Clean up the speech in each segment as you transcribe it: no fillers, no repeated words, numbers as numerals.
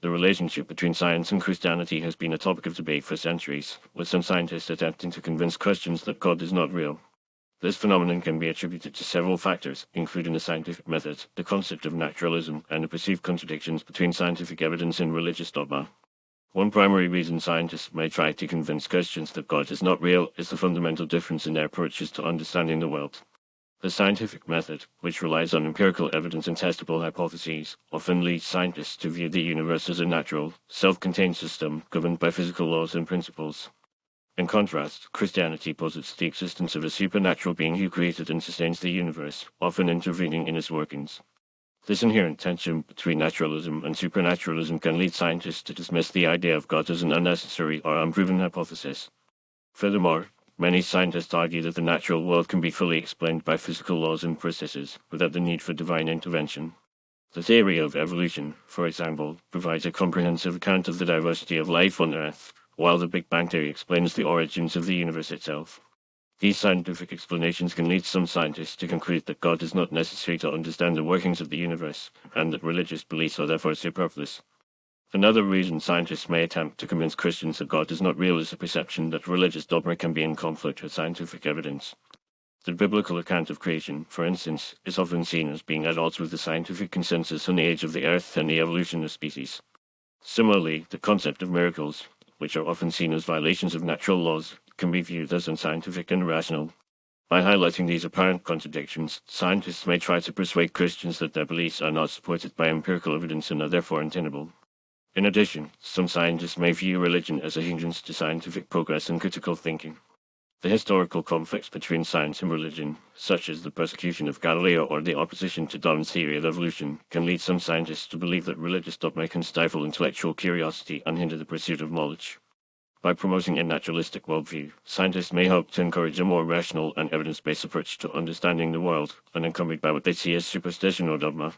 The relationship between science and Christianity has been a topic of debate for centuries, with some scientists attempting to convince Christians that God is not real. This phenomenon can be attributed to several factors, including the scientific method, the concept of naturalism, and the perceived contradictions between scientific evidence and religious dogma. One primary reason scientists may try to convince Christians that God is not real is the fundamental difference in their approaches to understanding the world. The scientific method, which relies on empirical evidence and testable hypotheses, often leads scientists to view the universe as a natural, self-contained system governed by physical laws and principles. In contrast, Christianity posits the existence of a supernatural being who created and sustains the universe, often intervening in its workings. This inherent tension between naturalism and supernaturalism can lead scientists to dismiss the idea of God as an unnecessary or unproven hypothesis. Furthermore, many scientists argue that the natural world can be fully explained by physical laws and processes, without the need for divine intervention. The theory of evolution, for example, provides a comprehensive account of the diversity of life on Earth, while the Big Bang theory explains the origins of the universe itself. These scientific explanations can lead some scientists to conclude that God is not necessary to understand the workings of the universe, and that religious beliefs are therefore superfluous. Another reason scientists may attempt to convince Christians that God is not real is the perception that religious dogma can be in conflict with scientific evidence. The biblical account of creation, for instance, is often seen as being at odds with the scientific consensus on the age of the Earth and the evolution of species. Similarly, the concept of miracles, which are often seen as violations of natural laws, can be viewed as unscientific and irrational. By highlighting these apparent contradictions, scientists may try to persuade Christians that their beliefs are not supported by empirical evidence and are therefore untenable. In addition, some scientists may view religion as a hindrance to scientific progress and critical thinking. The historical conflicts between science and religion, such as the persecution of Galileo or the opposition to Darwin's theory of evolution, can lead some scientists to believe that religious dogma can stifle intellectual curiosity and hinder the pursuit of knowledge. By promoting a naturalistic worldview, scientists may hope to encourage a more rational and evidence-based approach to understanding the world, unencumbered by what they see as superstition or dogma.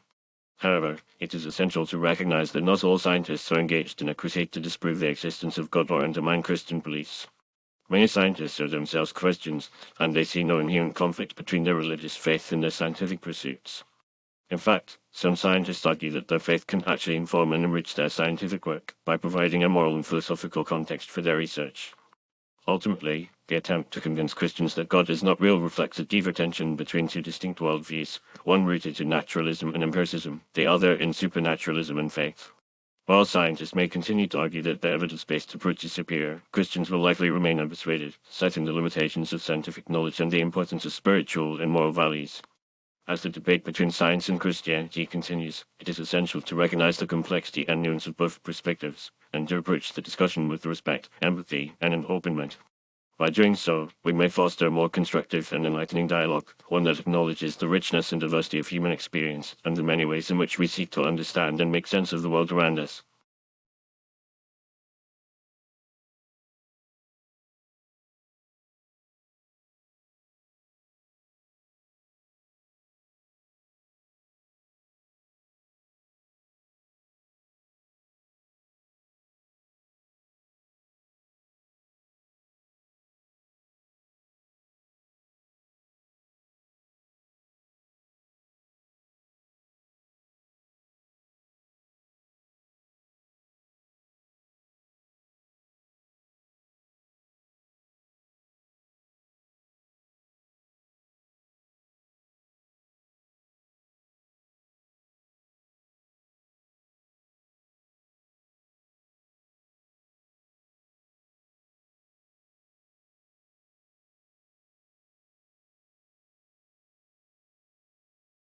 However, it is essential to recognize that not all scientists are engaged in a crusade to disprove the existence of God or undermine Christian beliefs. Many scientists are themselves Christians, and they see no inherent conflict between their religious faith and their scientific pursuits. In fact, some scientists argue that their faith can actually inform and enrich their scientific work by providing a moral and philosophical context for their research. Ultimately, the attempt to convince Christians that God is not real reflects a deeper tension between two distinct worldviews, one rooted in naturalism and empiricism, the other in supernaturalism and faith. While scientists may continue to argue that the evidence-based approach is superior, Christians will likely remain unpersuaded, citing the limitations of scientific knowledge and the importance of spiritual and moral values. As the debate between science and Christianity continues, it is essential to recognize the complexity and nuance of both perspectives, and to approach the discussion with respect, empathy, and an open mind. By doing so, we may foster a more constructive and enlightening dialogue, one that acknowledges the richness and diversity of human experience and the many ways in which we seek to understand and make sense of the world around us.